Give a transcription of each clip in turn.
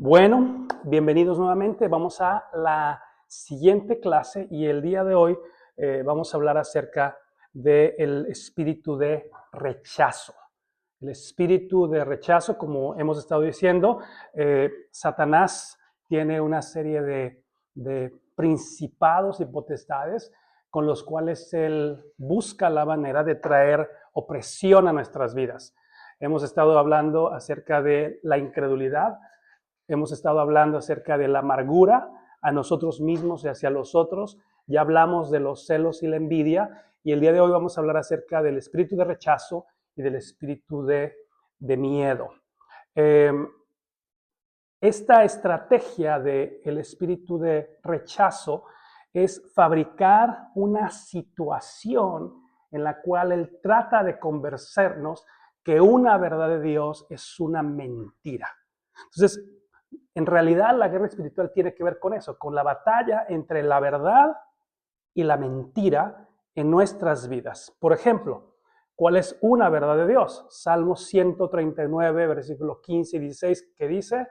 Bueno, bienvenidos nuevamente. Vamos a la siguiente clase y el día de hoy vamos a hablar acerca del espíritu de rechazo. El espíritu de rechazo, como hemos estado diciendo, Satanás tiene una serie de principados y potestades con los cuales él busca la manera de traer opresión a nuestras vidas. Hemos estado hablando acerca de la incredulidad. Hemos estado hablando acerca de la amargura a nosotros mismos y hacia los otros. Ya hablamos de los celos y la envidia. Y el día de hoy vamos a hablar acerca del espíritu de rechazo y del espíritu de miedo. Esta estrategia del espíritu de rechazo es fabricar una situación en la cual él trata de convencernos que una verdad de Dios es una mentira. Entonces, en realidad la guerra espiritual tiene que ver con eso, con la batalla entre la verdad y la mentira en nuestras vidas. Por ejemplo, ¿cuál es una verdad de Dios? Salmo 139, versículos 15 y 16, que dice: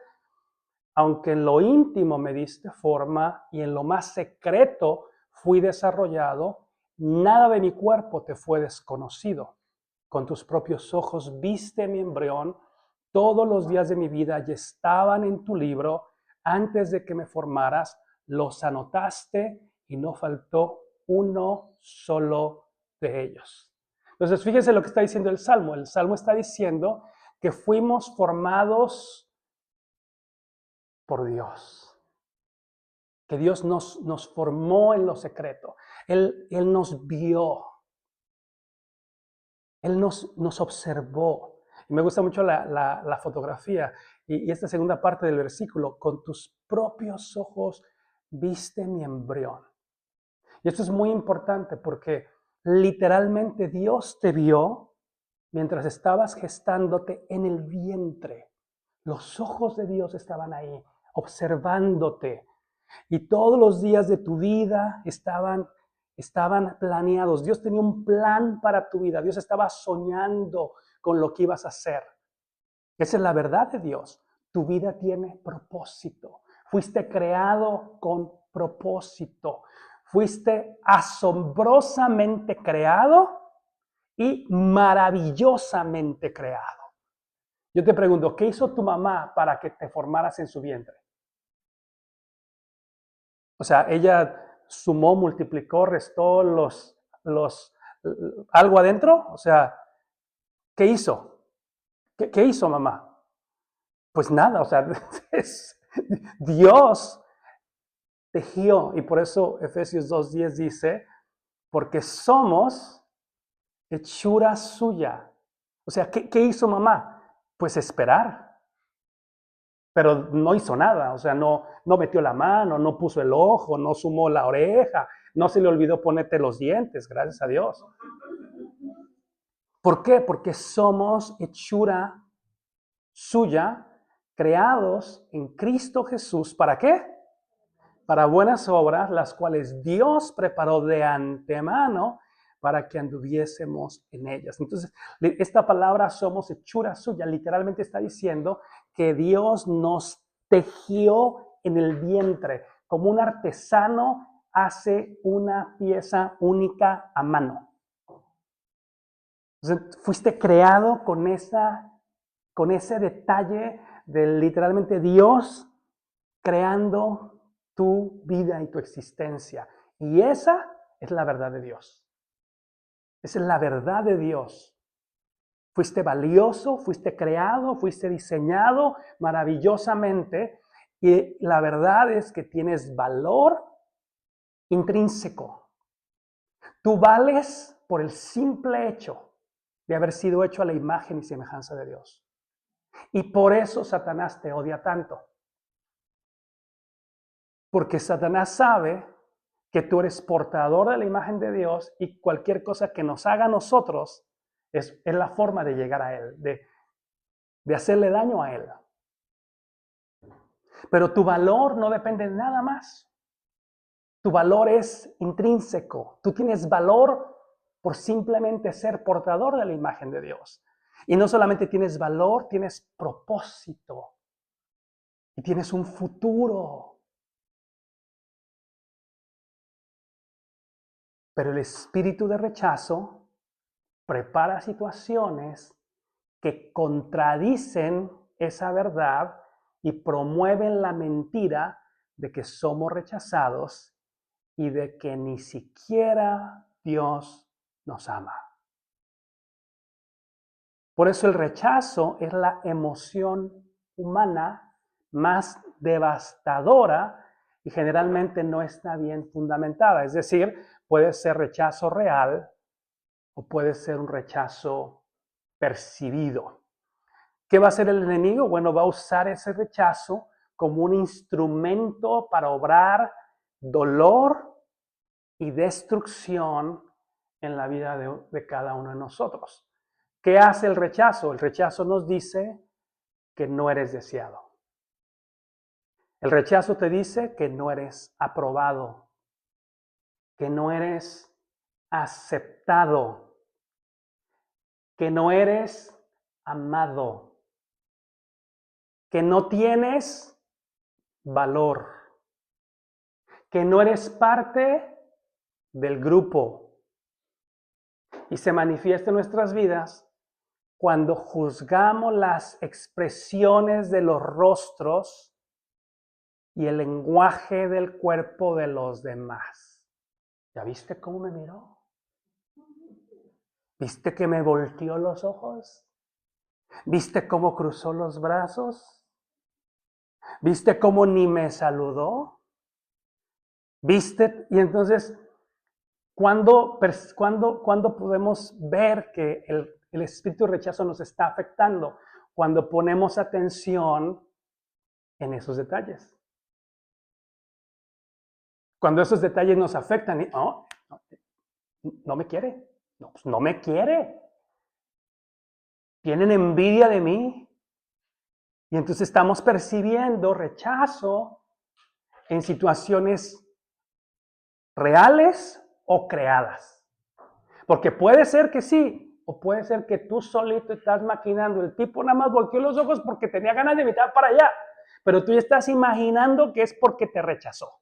aunque en lo íntimo me diste forma y en lo más secreto fui desarrollado, nada de mi cuerpo te fue desconocido. Con tus propios ojos viste mi embrión, todos los días de mi vida ya estaban en tu libro, antes de que me formaras, los anotaste y no faltó uno solo de ellos. Entonces, fíjense lo que está diciendo el Salmo. El Salmo está diciendo que fuimos formados por Dios, que Dios nos formó en lo secreto. Él nos vio, Él nos observó. Y me gusta mucho la fotografía y esta segunda parte del versículo: con tus propios ojos viste mi embrión. Y esto es muy importante porque literalmente Dios te vio mientras estabas gestándote en el vientre. Los ojos de Dios estaban ahí, observándote. Y todos los días de tu vida estaban planeados. Dios tenía un plan para tu vida. Dios estaba soñando con lo que ibas a hacer. Esa es la verdad de Dios. Tu vida tiene propósito. Fuiste creado con propósito. Fuiste asombrosamente creado y maravillosamente creado. Yo te pregunto, ¿qué hizo tu mamá para que te formaras en su vientre? O sea, ella sumó, multiplicó, restó algo adentro. O sea, ¿qué hizo? ¿Qué hizo mamá? Pues nada, o sea, Dios tejió. Y por eso Efesios 2:10 dice: porque somos hechura suya. O sea, ¿qué hizo mamá? Pues esperar. Pero no hizo nada, o sea, no metió la mano, no puso el ojo, no sumó la oreja, no se le olvidó ponerte los dientes, gracias a Dios. ¿Por qué? Porque somos hechura suya, creados en Cristo Jesús. ¿Para qué? Para buenas obras, las cuales Dios preparó de antemano para que anduviésemos en ellas. Entonces, esta palabra somos hechura suya, literalmente está diciendo que Dios nos tejió en el vientre, como un artesano hace una pieza única a mano. Entonces, fuiste creado con ese detalle de literalmente Dios creando tu vida y tu existencia. Y esa es la verdad de Dios. Esa es la verdad de Dios. Fuiste valioso, fuiste creado, fuiste diseñado maravillosamente. Y la verdad es que tienes valor intrínseco. Tú vales por el simple hecho de haber sido hecho a la imagen y semejanza de Dios. Y por eso Satanás te odia tanto. Porque Satanás sabe que tú eres portador de la imagen de Dios y cualquier cosa que nos haga a nosotros es la forma de llegar a Él, de hacerle daño a Él. Pero tu valor no depende de nada más. Tu valor es intrínseco. Tú tienes valor por simplemente ser portador de la imagen de Dios. Y no solamente tienes valor, tienes propósito. y tienes un futuro. Pero el espíritu de rechazo prepara situaciones que contradicen esa verdad y promueven la mentira de que somos rechazados y de que ni siquiera Dios nos ama. Por eso el rechazo es la emoción humana más devastadora y generalmente no está bien fundamentada. Es decir, puede ser rechazo real o puede ser un rechazo percibido. ¿Qué va a hacer el enemigo? Bueno, va a usar ese rechazo como un instrumento para obrar dolor y destrucción en la vida de cada uno de nosotros. ¿Qué hace el rechazo? El rechazo nos dice que no eres deseado. El rechazo te dice que no eres aprobado, que no eres aceptado, que no eres amado, que no tienes valor, que no eres parte del grupo. Y se manifiesta en nuestras vidas cuando juzgamos las expresiones de los rostros y el lenguaje del cuerpo de los demás. ¿Ya viste cómo me miró? ¿Viste que me volteó los ojos? ¿Viste cómo cruzó los brazos? ¿Viste cómo ni me saludó? ¿Viste? Y entonces, ¿cuándo podemos ver que el espíritu de rechazo nos está afectando? Cuando ponemos atención en esos detalles. Cuando esos detalles nos afectan, y, no me quiere, no me quiere. Tienen envidia de mí. Y entonces estamos percibiendo rechazo en situaciones reales o creadas. Porque puede ser que sí, o puede ser que tú solito estás maquinando. El tipo nada más volteó los ojos porque tenía ganas de invitar para allá. Pero tú ya estás imaginando que es porque te rechazó.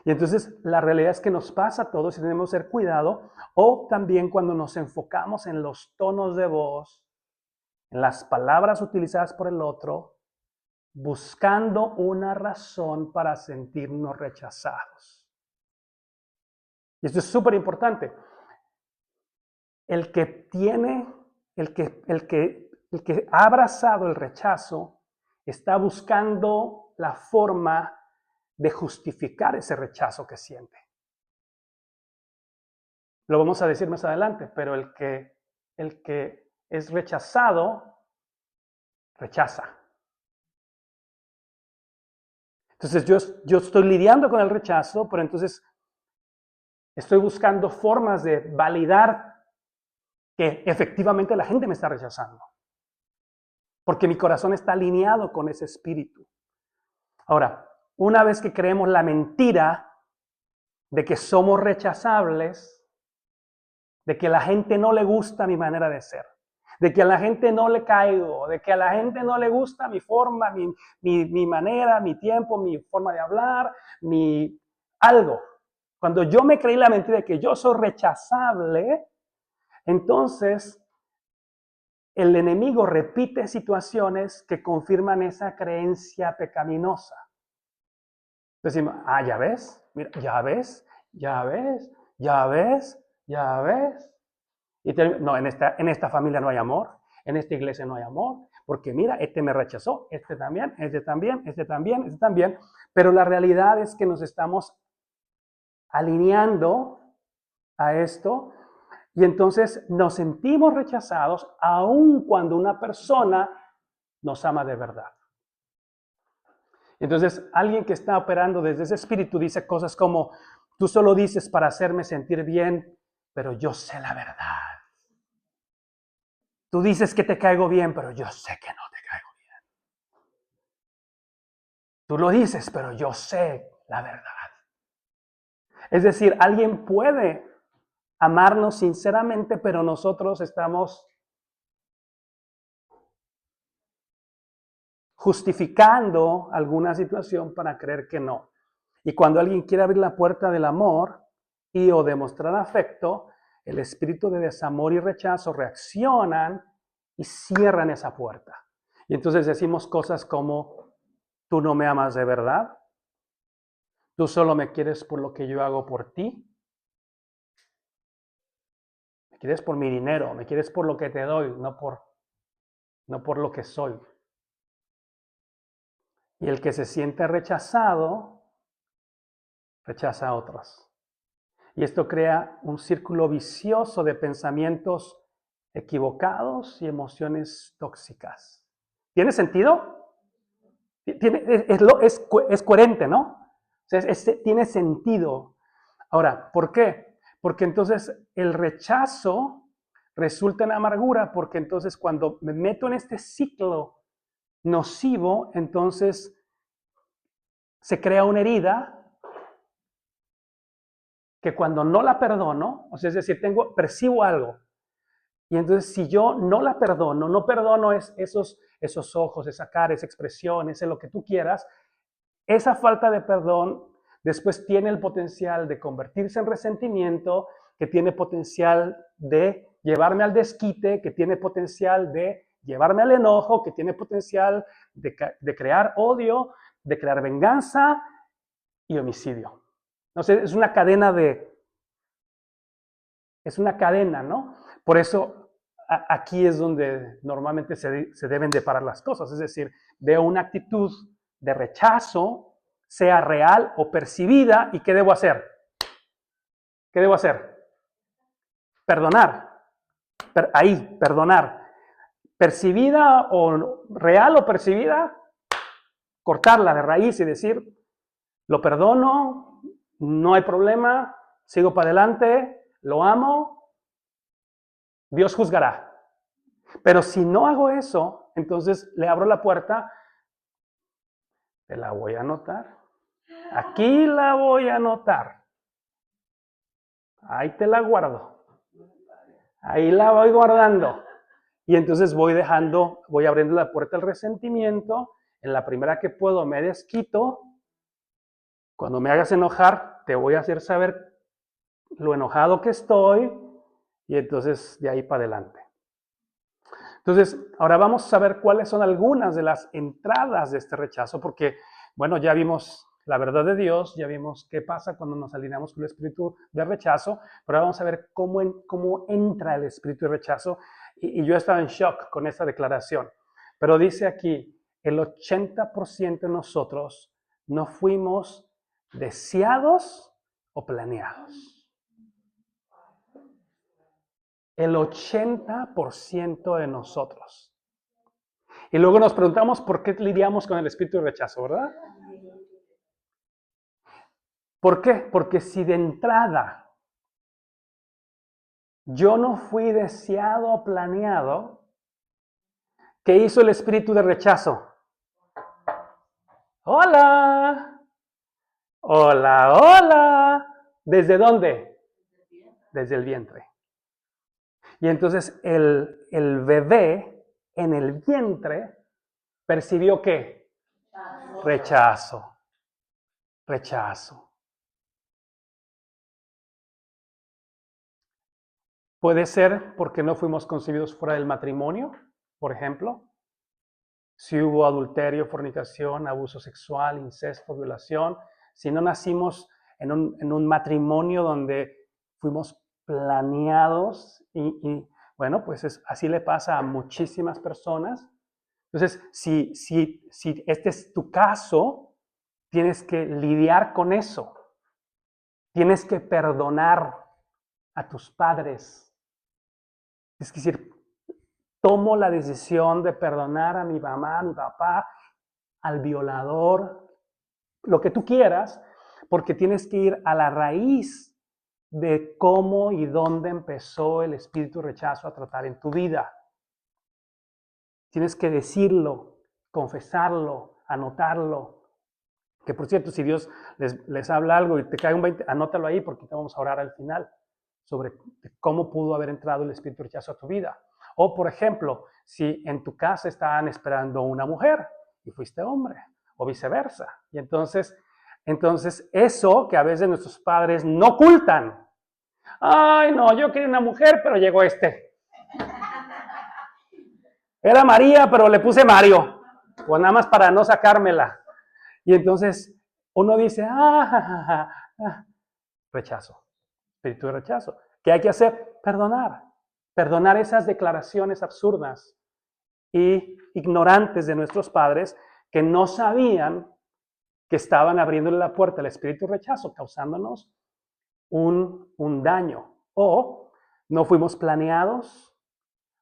Y entonces la realidad es que nos pasa a todos y tenemos que tener cuidado. O también cuando nos enfocamos en los tonos de voz, en las palabras utilizadas por el otro, buscando una razón para sentirnos rechazados. Y esto es súper importante. El que ha abrazado el rechazo está buscando la forma de justificar ese rechazo que siente. Lo vamos a decir más adelante, pero el que es rechazado, rechaza. Entonces yo estoy lidiando con el rechazo, pero entonces estoy buscando formas de validar que efectivamente la gente me está rechazando. Porque mi corazón está alineado con ese espíritu. Ahora, una vez que creemos la mentira de que somos rechazables, de que a la gente no le gusta mi manera de ser, de que a la gente no le caigo, de que a la gente no le gusta mi forma, mi manera, mi tiempo, mi forma de hablar, algo. Cuando yo me creí la mentira de que yo soy rechazable, entonces el enemigo repite situaciones que confirman esa creencia pecaminosa. Decimos, ya ves, mira, ya ves, ya ves, ya ves, ya ves. Y no, en esta familia no hay amor, en esta iglesia no hay amor, porque mira, este me rechazó, este también, este también, este también, este también. Pero la realidad es que nos estamos alineando a esto y entonces nos sentimos rechazados aun cuando una persona nos ama de verdad. Entonces, alguien que está operando desde ese espíritu dice cosas como, tú solo dices para hacerme sentir bien, pero yo sé la verdad. Tú dices que te caigo bien, pero yo sé que no te caigo bien. Tú lo dices, pero yo sé la verdad. Es decir, alguien puede amarnos sinceramente, pero nosotros estamos justificando alguna situación para creer que no. Y cuando alguien quiere abrir la puerta del amor y o demostrar afecto, el espíritu de desamor y rechazo reaccionan y cierran esa puerta. Y entonces decimos cosas como, tú no me amas de verdad, tú solo me quieres por lo que yo hago por ti, me quieres por mi dinero, me quieres por lo que te doy, no por lo que soy. Y el que se siente rechazado, rechaza a otros. Y esto crea un círculo vicioso de pensamientos equivocados y emociones tóxicas. ¿Tiene sentido? Es coherente, ¿no? O sea, tiene sentido. Ahora, ¿por qué? Porque entonces el rechazo resulta en amargura, porque entonces cuando me meto en este ciclo nocivo, entonces se crea una herida que cuando no la perdono, o sea, es decir, percibo algo, y entonces si yo no la perdono, no perdono esos ojos, esa cara, esa expresión, ese lo que tú quieras, esa falta de perdón después tiene el potencial de convertirse en resentimiento, que tiene potencial de llevarme al desquite, que tiene potencial de llevarme al enojo, que tiene potencial de crear odio, de crear venganza y homicidio. Entonces es una cadena ¿no? Por eso aquí es donde normalmente se deben de parar las cosas. Es decir, veo una actitud de rechazo, sea real o percibida, ¿y qué debo hacer? ¿Qué debo hacer? Perdonar. Perdonar. Percibida o real o percibida, cortarla de raíz y decir, lo perdono, no hay problema, sigo para adelante, lo amo, Dios juzgará. Pero si no hago eso, entonces le abro la puerta, te la voy a anotar. Aquí la voy a anotar. Ahí te la guardo. Ahí la voy guardando. Y entonces voy abriendo la puerta al resentimiento. En la primera que puedo me desquito. Cuando me hagas enojar, te voy a hacer saber lo enojado que estoy. Y entonces de ahí para adelante. Entonces, ahora vamos a ver cuáles son algunas de las entradas de este rechazo, porque, bueno, ya vimos la verdad de Dios, ya vimos qué pasa cuando nos alineamos con el espíritu de rechazo, pero ahora vamos a ver cómo entra el espíritu de rechazo. Y yo estaba en shock con esta declaración, pero dice aquí, el 80% de nosotros no fuimos deseados o planeados. El 80% de nosotros. Y luego nos preguntamos por qué lidiamos con el espíritu de rechazo, ¿verdad? ¿Por qué? Porque si de entrada yo no fui deseado o planeado, ¿qué hizo el espíritu de rechazo? Hola, hola, hola. ¿Desde dónde? Desde el vientre. Y entonces el bebé en el vientre percibió ¿qué? Rechazo. Rechazo. Puede ser porque no fuimos concebidos fuera del matrimonio, por ejemplo. Si hubo adulterio, fornicación, abuso sexual, incesto, violación. Si no nacimos en un matrimonio donde fuimos planeados bueno, pues así le pasa a muchísimas personas. Entonces, si este es tu caso, tienes que lidiar con eso. Tienes que perdonar a tus padres. Es decir, tomo la decisión de perdonar a mi mamá, a mi papá, al violador, lo que tú quieras, porque tienes que ir a la raíz de cómo y dónde empezó el espíritu de rechazo a tratar en tu vida. Tienes que decirlo, confesarlo, anotarlo. Que por cierto, si Dios les habla algo y te cae un 20, anótalo ahí porque te vamos a orar al final sobre cómo pudo haber entrado el espíritu de rechazo a tu vida. O por ejemplo, si en tu casa estaban esperando una mujer y fuiste hombre, o viceversa. Y entonces eso que a veces nuestros padres no ocultan. Ay, no, yo quería una mujer, pero llegó este. Era María, pero le puse Mario, o nada más para no sacármela. Y entonces uno dice, rechazo, espíritu de rechazo. ¿Qué hay que hacer? Perdonar esas declaraciones absurdas y ignorantes de nuestros padres que no sabían que estaban abriéndole la puerta al espíritu de rechazo, causándonos un daño. O no fuimos planeados.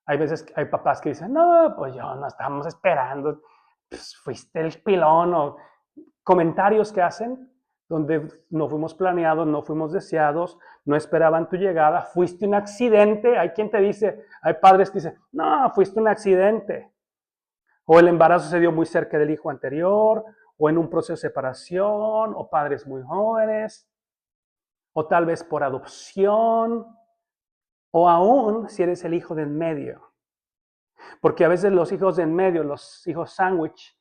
Hay veces, hay papás que dicen, no, pues yo no estamos esperando, pues fuiste el pilón, o comentarios que hacen donde no fuimos planeados, no fuimos deseados, no esperaban tu llegada, fuiste un accidente. Hay quien te dice, hay padres que dicen, no, fuiste un accidente. O el embarazo se dio muy cerca del hijo anterior, o en un proceso de separación, o padres muy jóvenes, o tal vez por adopción, o aún si eres el hijo de en medio. Porque a veces los hijos de en medio, los hijos sándwich,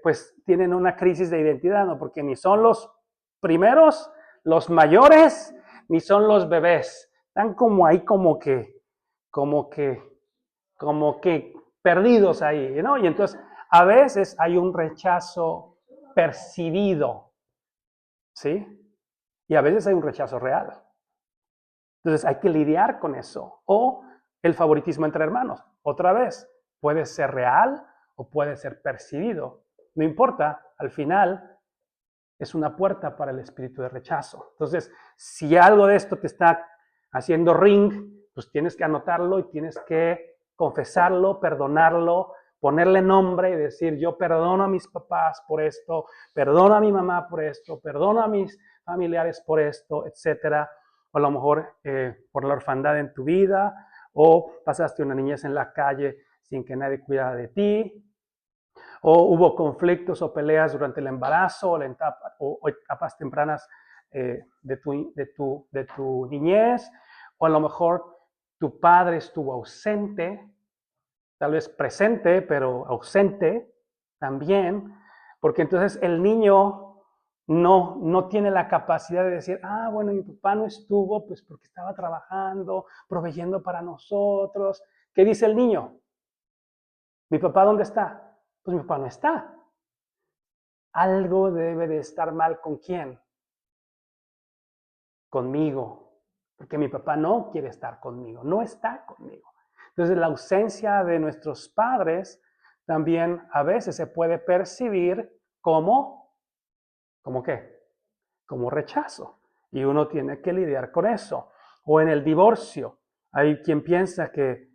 pues tienen una crisis de identidad, ¿no? Porque ni son los primeros, los mayores, ni son los bebés. Están como ahí como que perdidos ahí, ¿no? Y entonces a veces hay un rechazo percibido, ¿sí? Y a veces hay un rechazo real. Entonces hay que lidiar con eso. O el favoritismo entre hermanos. Otra vez, puede ser real o puede ser percibido. No importa, al final es una puerta para el espíritu de rechazo. Entonces, si algo de esto te está haciendo ring, pues tienes que anotarlo y tienes que confesarlo, perdonarlo, ponerle nombre y decir, yo perdono a mis papás por esto, perdono a mi mamá por esto, perdono a mis familiares por esto, etcétera. O a lo mejor por la orfandad en tu vida, o pasaste una niñez en la calle sin que nadie cuidara de ti, o hubo conflictos o peleas durante el embarazo o etapas tempranas de tu niñez, o a lo mejor tu padre estuvo ausente, tal vez presente, pero ausente también, porque entonces el niño no tiene la capacidad de decir, bueno, mi papá no estuvo, pues porque estaba trabajando, proveyendo para nosotros. ¿Qué dice el niño? ¿Mi papá dónde está? Pues mi papá no está. Algo debe de estar mal. ¿Con quién? Conmigo. Porque mi papá no quiere estar conmigo, no está conmigo. Entonces la ausencia de nuestros padres también a veces se puede percibir como ¿qué? Como rechazo. Y uno tiene que lidiar con eso. O en el divorcio, hay quien piensa que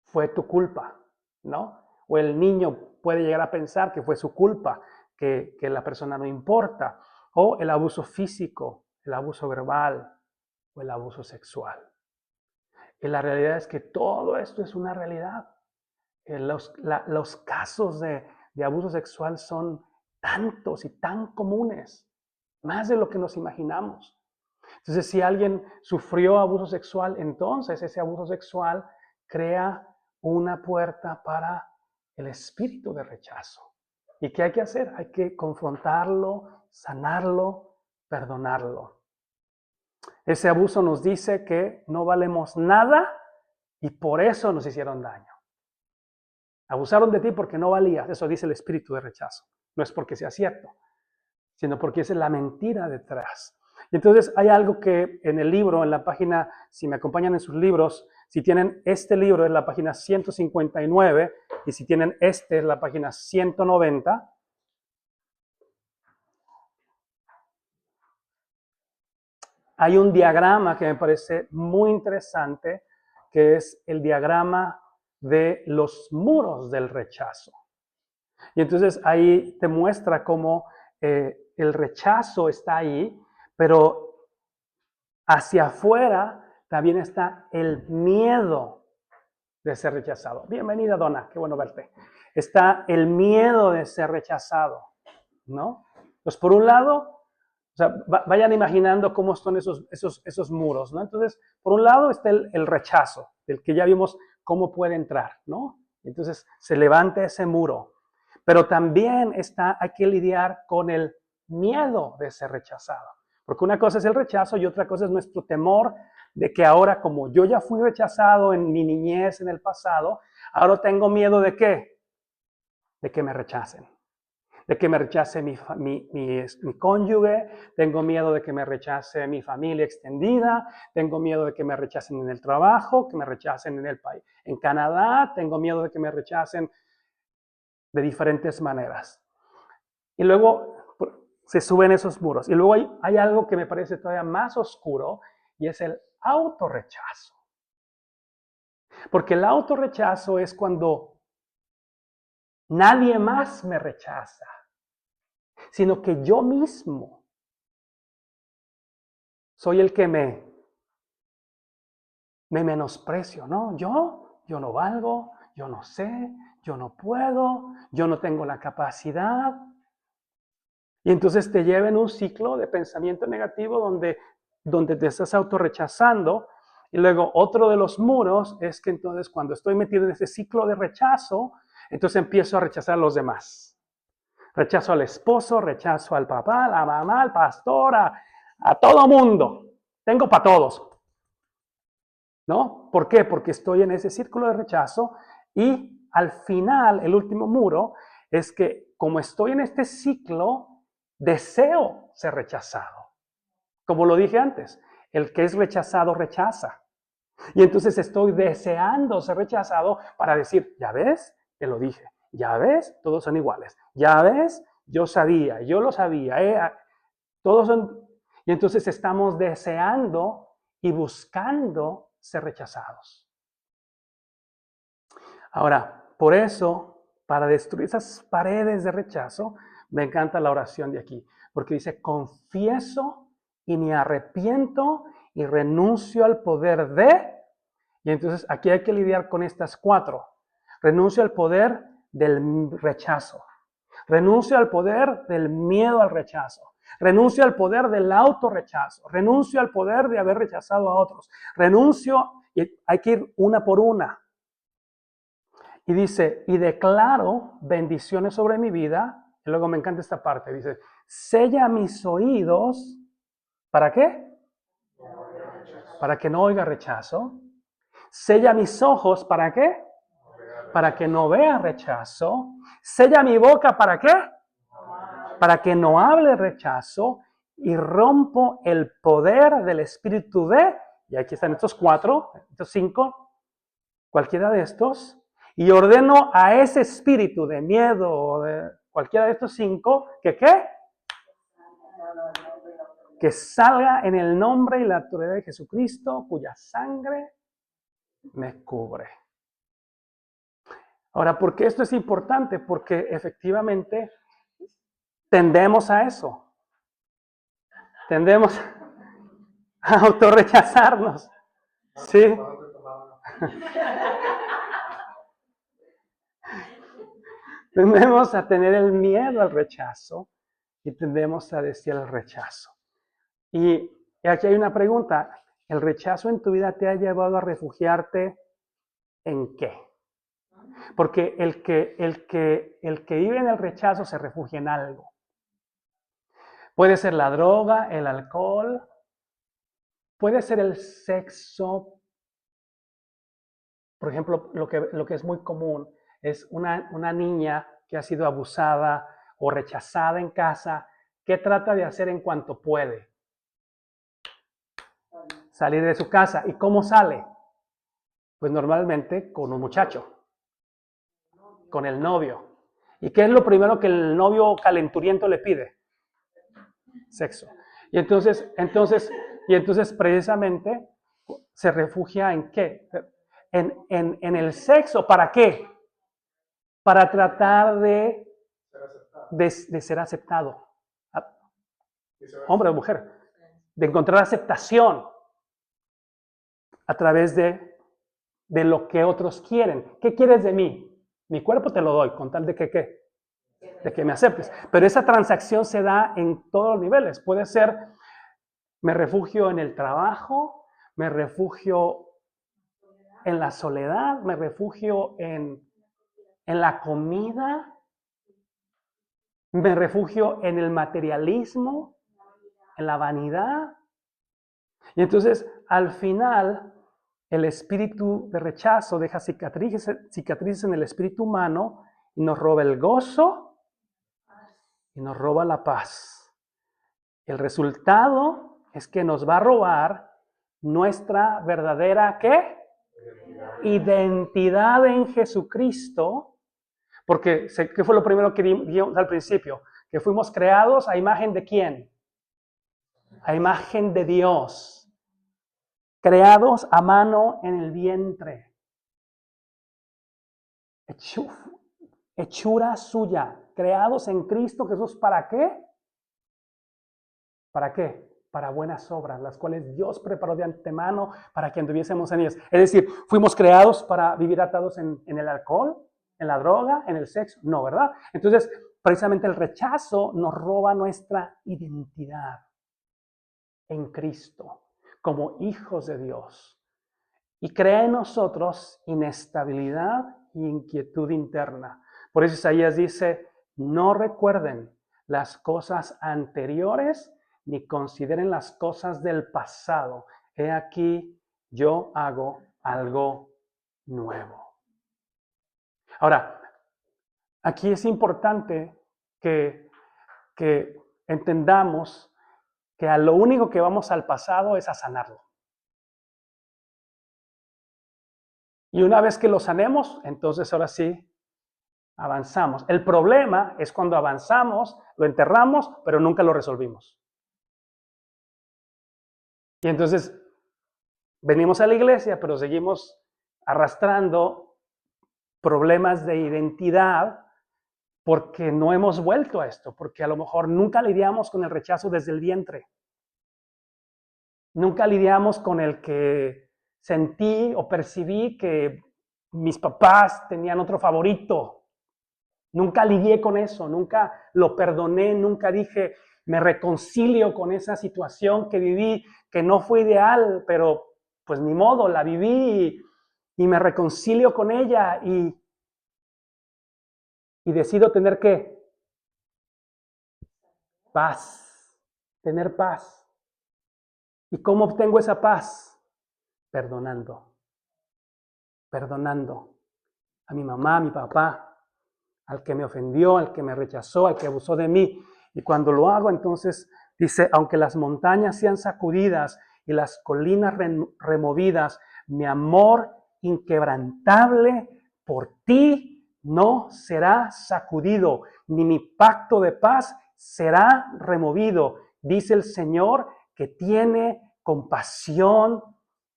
fue tu culpa, ¿no? O el niño puede llegar a pensar que fue su culpa, que la persona no importa. O el abuso físico, el abuso verbal o el abuso sexual. Y la realidad es que todo esto es una realidad. Los casos de abuso sexual son tantos y tan comunes, más de lo que nos imaginamos. Entonces, si alguien sufrió abuso sexual, entonces ese abuso sexual crea una puerta para el espíritu de rechazo. ¿Y qué hay que hacer? Hay que confrontarlo, sanarlo, perdonarlo. Ese abuso nos dice que no valemos nada y por eso nos hicieron daño. Abusaron de ti porque no valías, eso dice el espíritu de rechazo. No es porque sea cierto, sino porque es la mentira detrás. Y entonces hay algo que en el libro, en la página, si me acompañan en sus libros, si tienen este libro es la página 159 y si tienen este es la página 190. Hay un diagrama que me parece muy interesante, que es el diagrama de los muros del rechazo. Y entonces ahí te muestra cómo el rechazo está ahí, pero hacia afuera también está el miedo de ser rechazado. Bienvenida, Donna, qué bueno verte. Está el miedo de ser rechazado, ¿no? Pues por un lado, o sea, vayan imaginando cómo son esos muros, ¿no? Entonces, por un lado está el rechazo, del que ya vimos cómo puede entrar, ¿no? Entonces se levanta ese muro. Pero también hay que lidiar con el miedo de ser rechazado. Porque una cosa es el rechazo y otra cosa es nuestro temor de que ahora, como yo ya fui rechazado en mi niñez, en el pasado, ahora tengo miedo ¿de qué? De que me rechacen. De que me rechace mi cónyuge, tengo miedo de que me rechace mi familia extendida, tengo miedo de que me rechacen en el trabajo, que me rechacen en el país, en Canadá, tengo miedo de que me rechacen de diferentes maneras. Y luego se suben esos muros. Y luego hay algo que me parece todavía más oscuro y es el autorrechazo. Porque el autorrechazo es cuando nadie más me rechaza, sino que yo mismo soy el que me menosprecio, ¿no? Yo no valgo, yo no sé, yo no puedo, yo no tengo la capacidad. Y entonces te lleva en un ciclo de pensamiento negativo donde te estás autorrechazando. Y luego otro de los muros es que entonces cuando estoy metido en ese ciclo de rechazo, entonces empiezo a rechazar a los demás. Rechazo al esposo, rechazo al papá, a la mamá, al pastor, a todo mundo. Tengo para todos. ¿No? ¿Por qué? Porque estoy en ese círculo de rechazo y al final, el último muro, es que como estoy en este ciclo, deseo ser rechazado. Como lo dije antes, el que es rechazado rechaza. Y entonces estoy deseando ser rechazado para decir, ya ves, te lo dije, ya ves, todos son iguales, ya ves, yo sabía, yo lo sabía, todos son... Y entonces estamos deseando y buscando ser rechazados. Ahora, por eso, para destruir esas paredes de rechazo, me encanta la oración de aquí, porque dice, confieso y me arrepiento y renuncio al poder de... Y entonces aquí hay que lidiar con estas 4. Renuncio al poder del rechazo. Renuncio al poder del miedo al rechazo. Renuncio al poder del autorrechazo. Renuncio al poder de haber rechazado a otros. Renuncio, y hay que ir una por una. Y dice, y declaro bendiciones sobre mi vida. Y luego me encanta esta parte. Dice, sella mis oídos. ¿Para qué? Para que no oiga rechazo. Sella mis ojos. ¿Para qué? Para que no vea rechazo. Sella mi boca. ¿Para qué? Para que no hable rechazo. Y rompo el poder del espíritu de... Y aquí están estos 4, estos 5. Cualquiera de estos. Y ordeno a ese espíritu de miedo o de cualquiera de estos 5, que ¿qué? Que salga en el nombre y la autoridad de Jesucristo, cuya sangre me cubre. Ahora, ¿por qué esto es importante? Porque efectivamente tendemos a eso. Tendemos a autorrechazarnos. ¿Sí? Tendemos a tener el miedo al rechazo y tendemos a decir el rechazo. Y aquí hay una pregunta. ¿El rechazo en tu vida te ha llevado a refugiarte en qué? Porque el que vive en el rechazo se refugia en algo. Puede ser la droga, el alcohol, puede ser el sexo. Por ejemplo, lo que es muy común es una niña que ha sido abusada o rechazada en casa. ¿Qué trata de hacer en cuanto puede? Salir de su casa. ¿Y cómo sale? Pues normalmente con un muchacho, con el novio. ¿Y qué es lo primero que el novio calenturiento le pide? Sexo. Y entonces precisamente se refugia en qué? En el sexo. ¿Para qué? Para tratar de ser aceptado. Hombre o mujer. De encontrar aceptación a través de lo que otros quieren. ¿Qué quieres de mí? Mi cuerpo te lo doy, con tal de que ¿qué? De que me aceptes. Pero esa transacción se da en todos los niveles. Puede ser, me refugio en el trabajo, me refugio en la soledad, me refugio en en la comida, me refugio en el materialismo, en la vanidad. Y entonces, al final, el espíritu de rechazo deja cicatrices en el espíritu humano y nos roba el gozo y nos roba la paz. El resultado es que nos va a robar nuestra verdadera, ¿qué? Identidad en Jesucristo. Porque, ¿qué fue lo primero que vimos al principio? Que fuimos creados a imagen de ¿quién? A imagen de Dios. Creados a mano en el vientre. Hechura suya. Creados en Cristo Jesús. ¿Para qué? ¿Para qué? Para buenas obras, las cuales Dios preparó de antemano para que anduviésemos en ellas. Es decir, ¿fuimos creados para vivir atados en el alcohol, en la droga, en el sexo? No, ¿verdad? Entonces, precisamente el rechazo nos roba nuestra identidad en Cristo, como hijos de Dios. Y crea en nosotros inestabilidad e inquietud interna. Por eso Isaías dice, no recuerden las cosas anteriores ni consideren las cosas del pasado. He aquí, yo hago algo nuevo. Ahora, aquí es importante que entendamos que a lo único que vamos al pasado es a sanarlo. Y una vez que lo sanemos, entonces ahora sí avanzamos. El problema es cuando avanzamos, lo enterramos, pero nunca lo resolvimos. Y entonces venimos a la iglesia, pero seguimos arrastrando problemas de identidad porque no hemos vuelto a esto, porque a lo mejor nunca lidiamos con el rechazo desde el vientre. Nunca lidiamos con el que sentí o percibí que mis papás tenían otro favorito. Nunca lidié con eso, nunca lo perdoné, nunca dije, me reconcilio con esa situación que viví, que no fue ideal, pero pues ni modo, la viví y me reconcilio con ella y decido tener ¿qué? Paz, tener paz. ¿Y cómo obtengo esa paz? Perdonando a mi mamá, a mi papá, al que me ofendió, al que me rechazó, al que abusó de mí. Y cuando lo hago, entonces dice, aunque las montañas sean sacudidas y las colinas removidas, mi amor inquebrantable por ti no será sacudido, ni mi pacto de paz será removido, dice el Señor que tiene compasión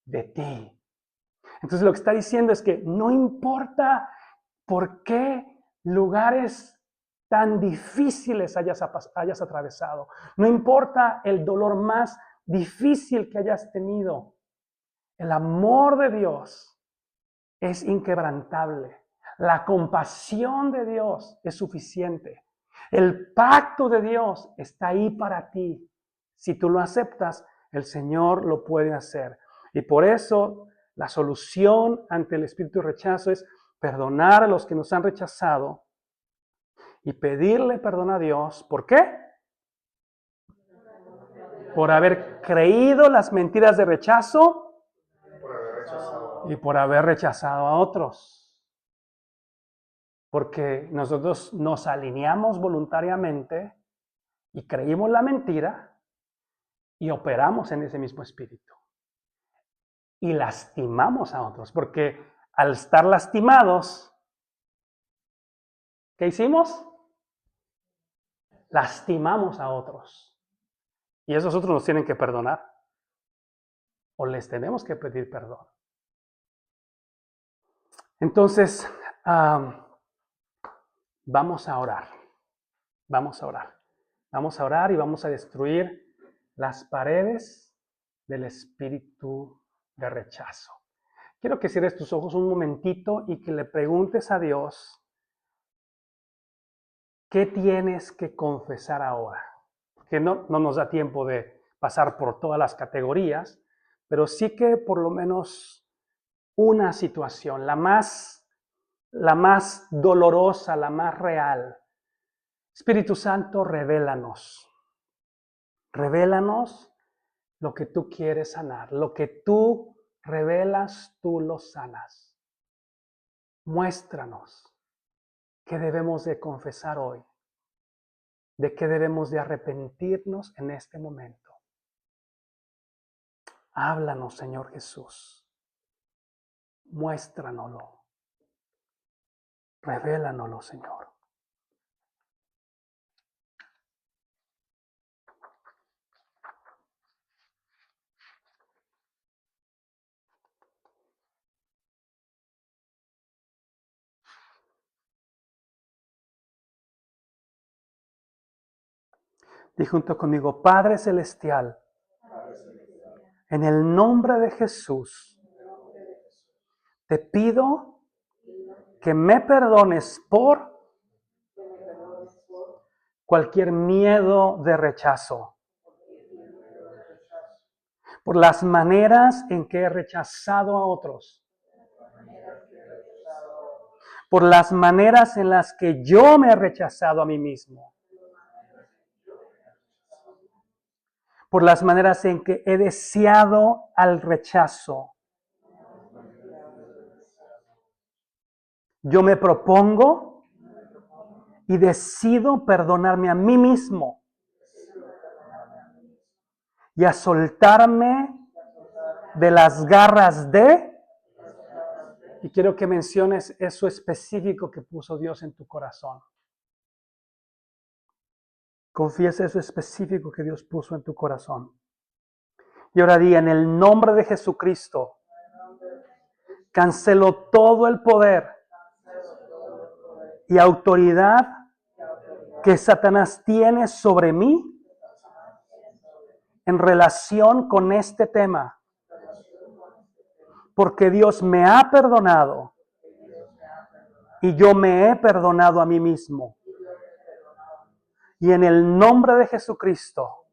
de ti. Entonces lo que está diciendo es que no importa por qué lugares tan difíciles hayas atravesado, no importa el dolor más difícil que hayas tenido, el amor de Dios es inquebrantable, la compasión de Dios es suficiente, el pacto de Dios está ahí para ti. Si tú lo aceptas, el Señor lo puede hacer. Y por eso la solución ante el espíritu de rechazo es perdonar a los que nos han rechazado y pedirle perdón a Dios. ¿Por qué? Por haber creído las mentiras de rechazo y por haber rechazado a otros. Porque nosotros nos alineamos voluntariamente y creímos la mentira y operamos en ese mismo espíritu. Y lastimamos a otros, porque al estar lastimados, ¿qué hicimos? Lastimamos a otros. Y esos otros nos tienen que perdonar. O les tenemos que pedir perdón. Entonces, vamos a orar. Vamos a orar. Vamos a orar y vamos a destruir las paredes del espíritu de rechazo. Quiero que cierres tus ojos un momentito y que le preguntes a Dios, ¿qué tienes que confesar ahora? Porque no nos da tiempo de pasar por todas las categorías, pero sí que por lo menos una situación, la más la más dolorosa, la más real. Espíritu Santo, revélanos. Revélanos lo que tú quieres sanar. Lo que tú revelas, tú lo sanas. Muéstranos qué debemos de confesar hoy. De qué debemos de arrepentirnos en este momento. Háblanos, Señor Jesús. Muéstranoslo. Revélanoslo, Señor. Di junto conmigo, Padre Celestial, en el nombre de Jesús, te pido que me perdones por cualquier miedo de rechazo, por las maneras en que he rechazado a otros, por las maneras en las que yo me he rechazado a mí mismo, por las maneras en que he deseado al rechazo. Yo me propongo y decido perdonarme a mí mismo y a soltarme de las garras de, y quiero que menciones eso específico que puso Dios en tu corazón. Confiesa eso específico que Dios puso en tu corazón. Y ahora di, en el nombre de Jesucristo, cancelo todo el poder y autoridad que Satanás tiene sobre mí en relación con este tema. Porque Dios me ha perdonado y yo me he perdonado a mí mismo. Y en el nombre de Jesucristo,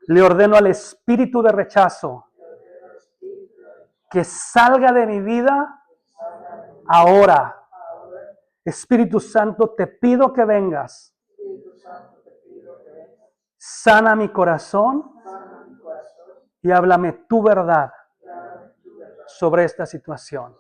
le ordeno al espíritu de rechazo que salga de mi vida ahora. Espíritu Santo, te pido que vengas. Sana mi corazón y háblame tu verdad sobre esta situación.